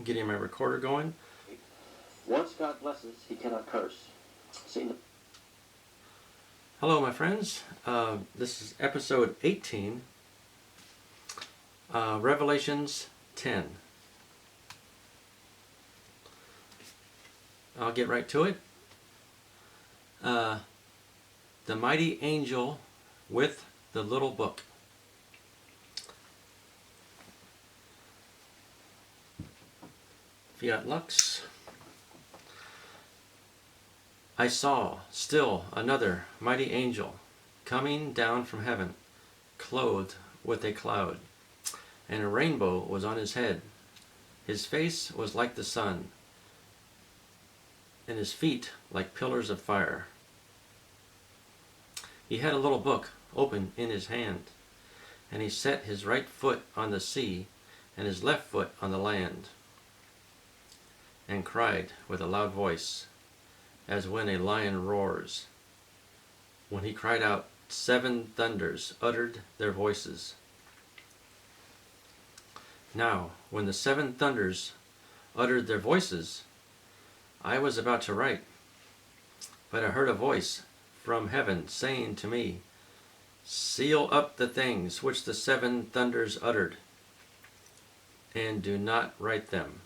getting my recorder going. Once God blesses, he cannot curse. See? Hello, my friends. This is episode 18, Revelations 10. I'll get right to it. The mighty angel with the little book. Fiat Lux. I saw still another mighty angel coming down from heaven, clothed with a cloud, and a rainbow was on his head. His face was like the sun, and his feet like pillars of fire. He had a little book open in his hand, and he set his right foot on the sea and his left foot on the land, and cried with a loud voice, as when a lion roars. When he cried out, 7 thunders uttered their voices. Now, when the 7 thunders uttered their voices, I was about to write, but I heard a voice from heaven saying to me, seal up the things which the 7 thunders uttered, and do not write them.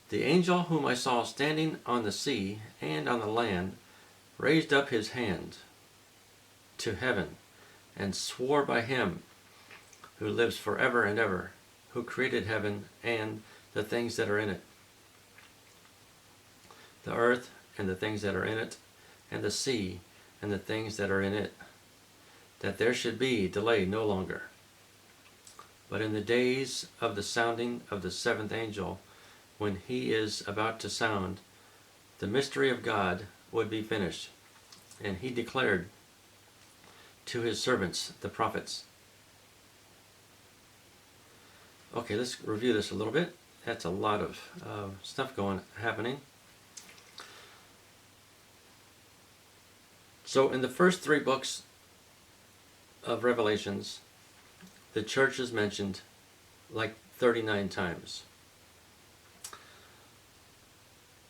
The angel whom I saw standing on the sea and on the land raised up his hand to heaven and swore by him who lives forever and ever, who created heaven and the things that are in it, the earth and the things that are in it, and the sea and the things that are in it, that there should be delay no longer. But in the days of the sounding of the 7th angel, when he is about to sound, the mystery of God would be finished, and he declared to his servants, the prophets. Okay, let's review this a little bit. That's a lot of stuff happening. So in the first 3 books of Revelations, the church is mentioned like 39 times.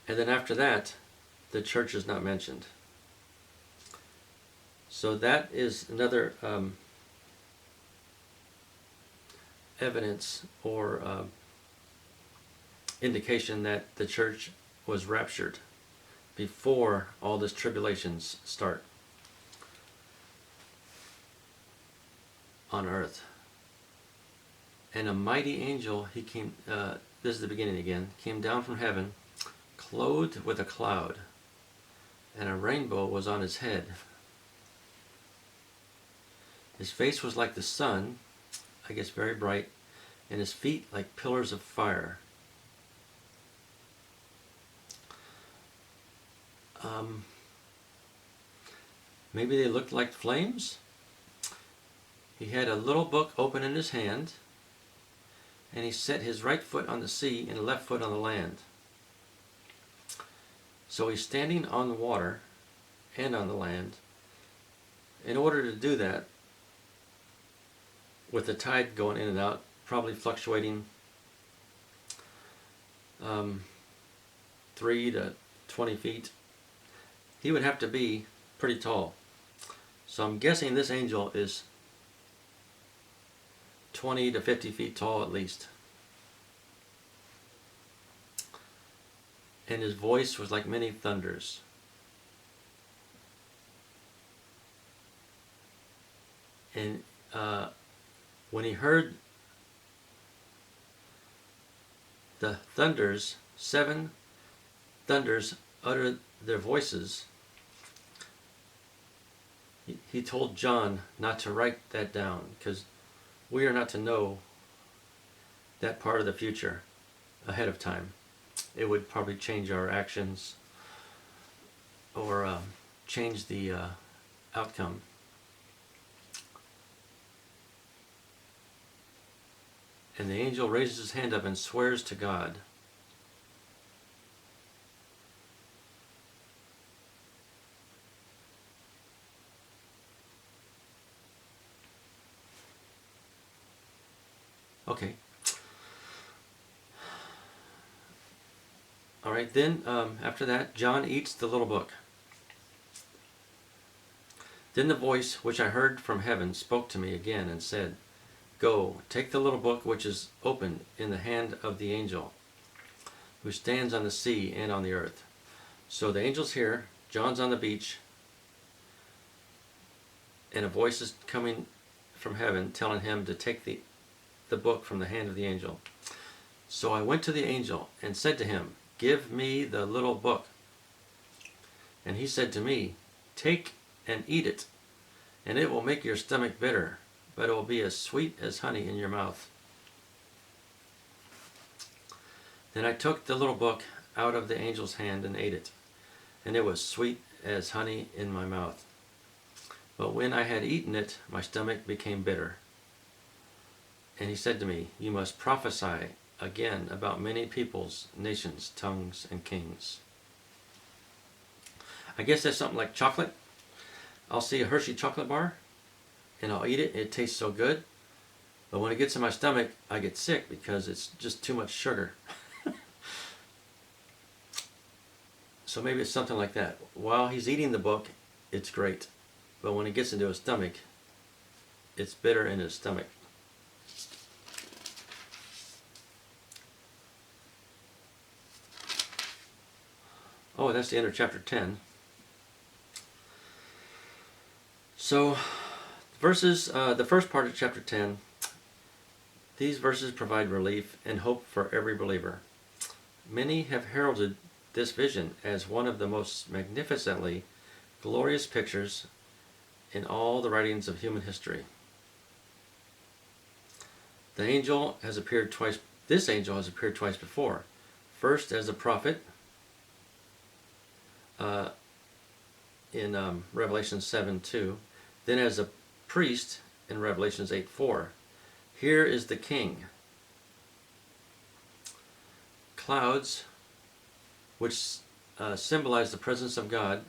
And then after that, the church is not mentioned. So that is another evidence or indication that the church was raptured before all this tribulations start on earth. And a mighty angel, he came, this is the beginning again, came down from heaven, clothed with a cloud, and a rainbow was on his head. His face was like the sun, I guess very bright, and his feet like pillars of fire. Maybe they looked like flames. He had a little book open in his hand, and he set his right foot on the sea and left foot on the land. So he's standing on the water and on the land. In order to do that, with the tide going in and out, probably fluctuating 3 to 20 feet, he would have to be pretty tall. So I'm guessing this angel is 20 to 50 feet tall at least. And his voice was like many thunders. And when he heard the thunders, 7 thunders uttered their voices, he told John not to write that down, because we are not to know that part of the future ahead of time. It would probably change our actions or change the outcome. And the angel raises his hand up and swears to God. All right, then after that, John eats the little book. Then the voice which I heard from heaven spoke to me again and said, Go, take the little book which is opened in the hand of the angel who stands on the sea and on the earth. So the angel's here, John's on the beach, and a voice is coming from heaven telling him to take the book from the hand of the angel. So I went to the angel and said to him, Give me the little book. And he said to me, Take and eat it, and it will make your stomach bitter, but it will be as sweet as honey in your mouth. Then I took the little book out of the angel's hand and ate it, and it was sweet as honey in my mouth. But when I had eaten it, my stomach became bitter. And he said to me, You must prophesy again about many peoples, nations, tongues, and kings. I guess that's something like chocolate. I'll see a Hershey chocolate bar, and I'll eat it. It tastes so good. But when it gets in my stomach, I get sick because it's just too much sugar. So maybe it's something like that. While he's eating the book, it's great. But when it gets into his stomach, it's bitter in his stomach. Oh, that's the end of chapter 10. So, the first part of chapter 10, these verses provide relief and hope for every believer. Many have heralded this vision as one of the most magnificently glorious pictures in all the writings of human history. This angel has appeared twice before. First as a prophet in Revelation 7:2, then as a priest in Revelations 8:4. Here is the king. Clouds, which symbolize the presence of God,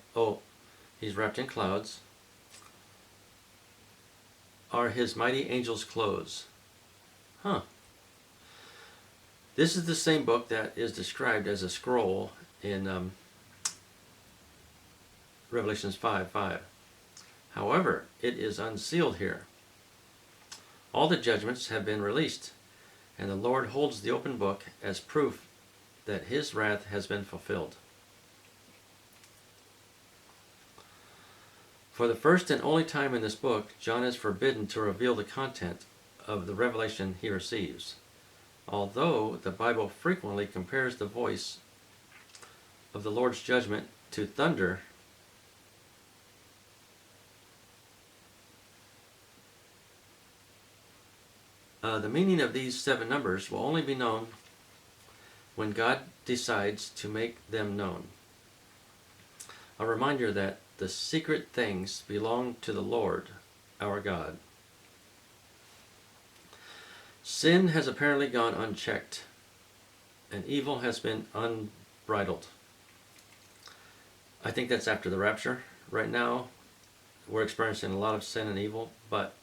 he's wrapped in clouds, are his mighty angels' clothes. This is the same book that is described as a scroll in Revelations 5:5. However, it is unsealed here. All the judgments have been released, and the Lord holds the open book as proof that his wrath has been fulfilled. For the first and only time in this book, John is forbidden to reveal the content of the revelation he receives. Although the Bible frequently compares the voice of the Lord's judgment to thunder, the meaning of these 7 numbers will only be known when God decides to make them known. A reminder that the secret things belong to the Lord, our God. Sin has apparently gone unchecked, and evil has been unbridled. I think that's after the rapture. Right now, we're experiencing a lot of sin and evil, but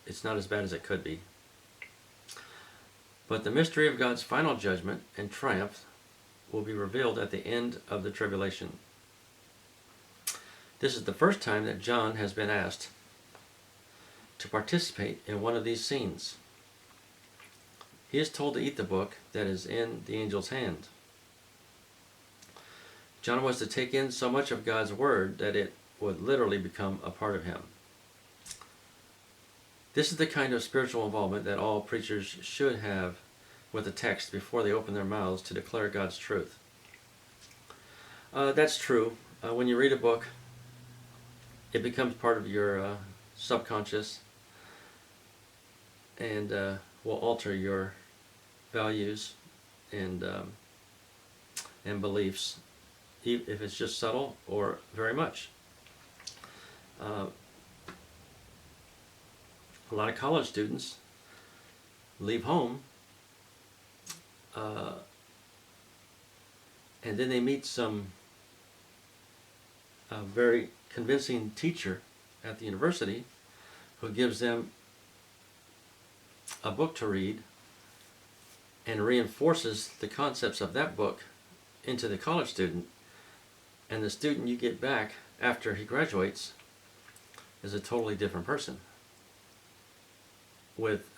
it's not as bad as it could be. But the mystery of God's final judgment and triumph will be revealed at the end of the tribulation. This is the first time that John has been asked to participate in one of these scenes. He is told to eat the book that is in the angel's hand. John was to take in so much of God's word that it would literally become a part of him. This is the kind of spiritual involvement that all preachers should have with the text before they open their mouths to declare God's truth. That's true. When you read a book, it becomes part of your subconscious and will alter your values and beliefs, if it's just subtle or very much. A lot of college students leave home and then they meet some very convincing teacher at the university who gives them a book to read and reinforces the concepts of that book into the college student, and the student you get back after he graduates is a totally different person with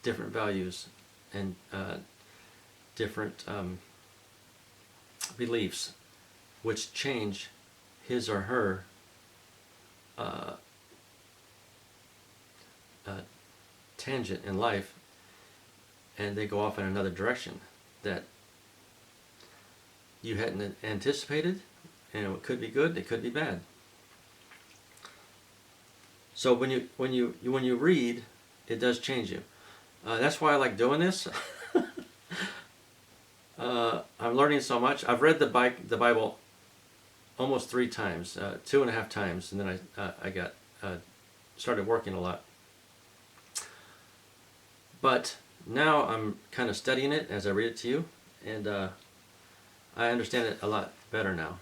different values and different beliefs, which change his or her tangent in life, and they go off in another direction that you hadn't anticipated, and it could be good, it could be bad. So when you read, it does change you. That's why I like doing this. I'm learning so much. I've read the Bible almost 3 times, 2.5 times, and then I got started working a lot. But now I'm kind of studying it as I read it to you, and I understand it a lot better now.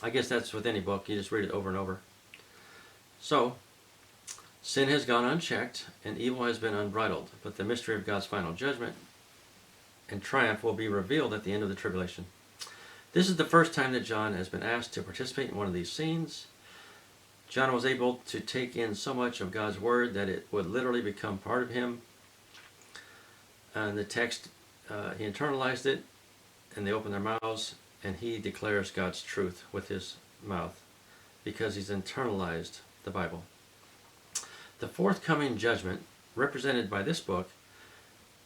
I guess that's with any book. You just read it over and over. So, sin has gone unchecked, and evil has been unbridled, but the mystery of God's final judgment and triumph will be revealed at the end of the tribulation. This is the first time that John has been asked to participate in one of these scenes. John was able to take in so much of God's word that it would literally become part of him. And the text, he internalized it, and they open their mouths, and he declares God's truth with his mouth because he's internalized the Bible. The forthcoming judgment, represented by this book,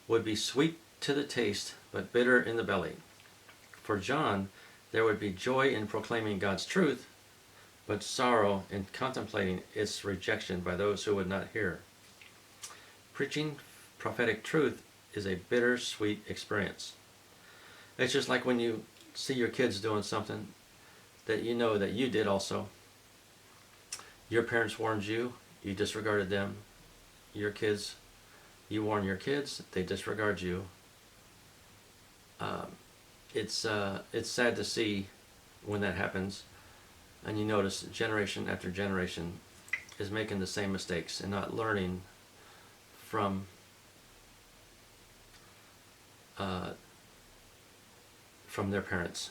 would be sweet to the taste, but bitter in the belly. For John, there would be joy in proclaiming God's truth, but sorrow in contemplating its rejection by those who would not hear. Preaching prophetic truth is a bittersweet experience. It's just like when you see your kids doing something that you know that you did also. Your parents warned you, you disregarded them. Your kids, you warn your kids, they disregard you. It's sad to see when that happens, and you notice generation after generation is making the same mistakes and not learning from their parents.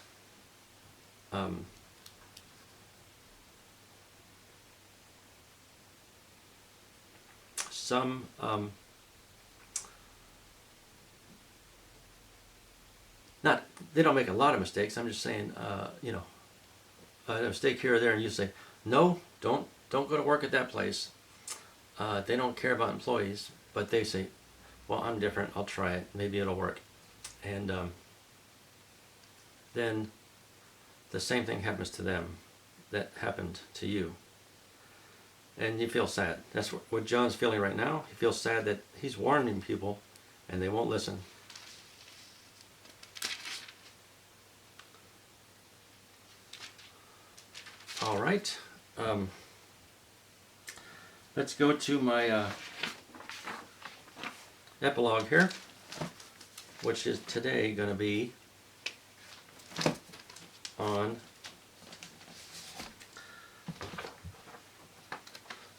Some not they don't make a lot of mistakes. I'm just saying, a mistake here or there, and you say, no, don't go to work at that place. They don't care about employees, but they say, well, I'm different. I'll try it. Maybe it'll work. And then the same thing happens to them that happened to you. And you feel sad. That's what John's feeling right now. He feels sad that he's warning people and they won't listen. All right. Let's go to my epilogue here, which is today going to be on,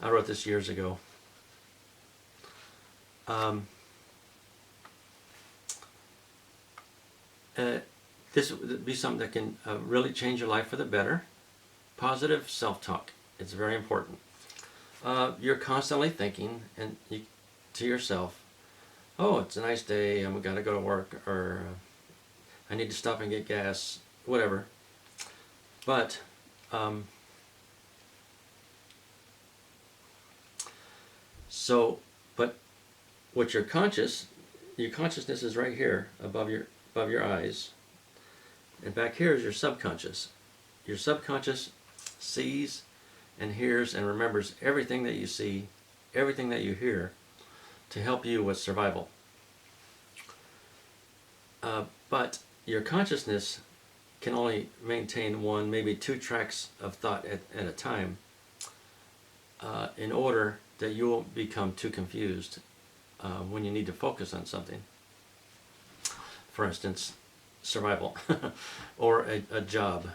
I wrote this years ago. This would be something that can really change your life for the better. Positive self-talk. It's very important. You're constantly thinking to yourself, oh, it's a nice day, and we got to go to work, or I need to stop and get gas, whatever. But but what your consciousness is right here above your eyes, and back here is your subconscious. Your subconscious sees and hears and remembers everything that you see, everything that you hear, to help you with survival. But your consciousness can only maintain 1, maybe 2 tracks of thought at a time, in order that you won't become too confused when you need to focus on something. For instance, survival, or a job.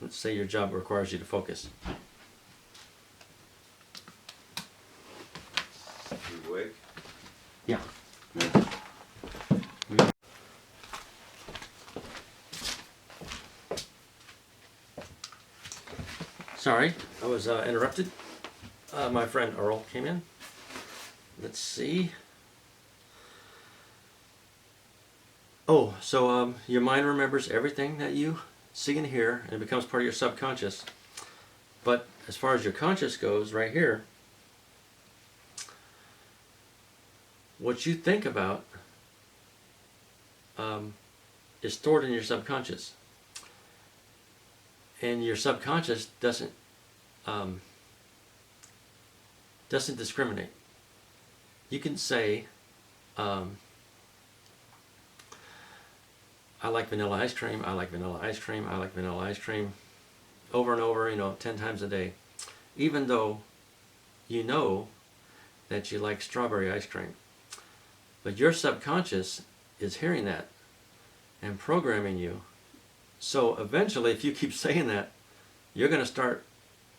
Let's say your job requires you to focus. You awake? Yeah. Sorry, I was interrupted. My friend Earl came in. Let's see. Oh, so your mind remembers everything that you see and hear, and it becomes part of your subconscious. But as far as your conscious goes, right here, what you think about is stored in your subconscious. And your subconscious doesn't discriminate. You can say, I like vanilla ice cream, I like vanilla ice cream, I like vanilla ice cream, over and over, 10 times a day, even though you know that you like strawberry ice cream. But your subconscious is hearing that and programming you. So eventually, if you keep saying that, you're going to start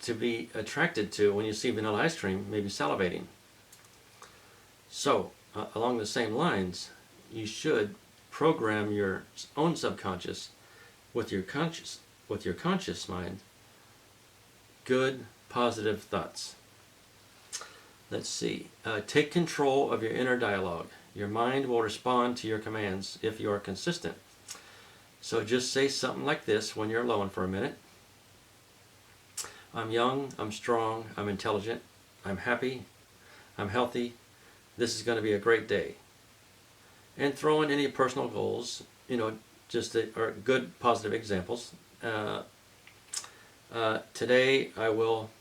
to be attracted to, when you see vanilla ice cream, maybe salivating. So, along the same lines, you should program your own subconscious with your conscious mind good, positive thoughts. Let's see. Take control of your inner dialogue. Your mind will respond to your commands if you are consistent. So just say something like this when you're alone for a minute. I'm young, I'm strong, I'm intelligent, I'm happy, I'm healthy. This is going to be a great day. And throw in any personal goals, or good positive examples. Today I will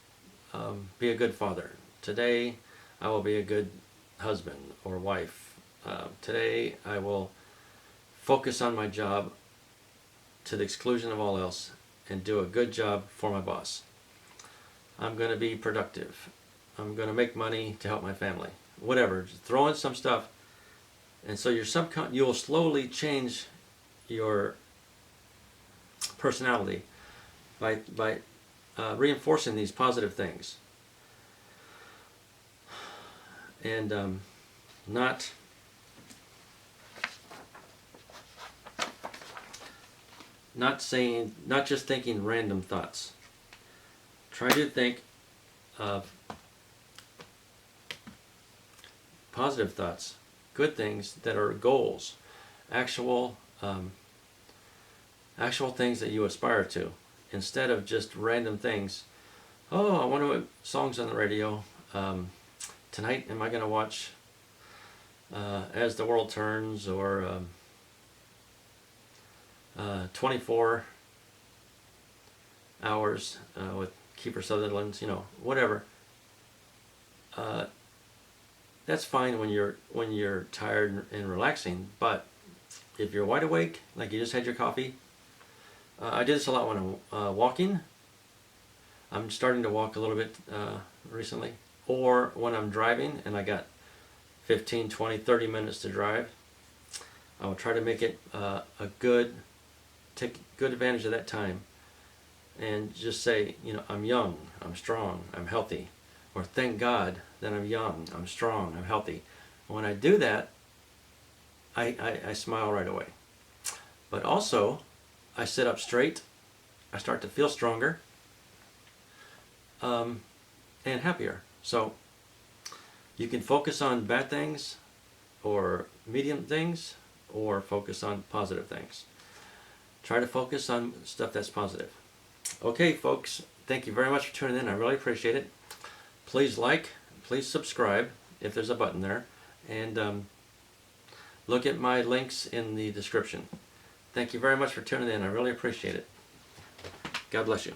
be a good father. Today I will be a good husband or wife. Today I will focus on my job to the exclusion of all else and do a good job for my boss. I'm going to be productive. I'm going to make money to help my family. Whatever, just throw in some stuff, and so you will slowly change your personality by reinforcing these positive things, and not just thinking random thoughts. Try to think of positive thoughts, good things that are goals, actual things that you aspire to, instead of just random things. Oh, I wonder what songs on the radio. Tonight, am I going to watch As the World Turns, or 24 Hours with Kiefer Sutherland, whatever. That's fine when you're tired and relaxing, but if you're wide awake, like you just had your coffee, I do this a lot when I'm walking. I'm starting to walk a little bit recently, or when I'm driving and I got 15, 20, 30 minutes to drive. I will try to make it take good advantage of that time, and just say, I'm young, I'm strong, I'm healthy, or thank God that I'm young, I'm strong, I'm healthy. When I do that, I smile right away. But also, I sit up straight, I start to feel stronger, and happier. So you can focus on bad things, or medium things, or focus on positive things. Try to focus on stuff that's positive. Okay, folks, thank you very much for tuning in. I really appreciate it. Please like, please subscribe if there's a button there, and look at my links in the description. Thank you very much for tuning in. I really appreciate it. God bless you.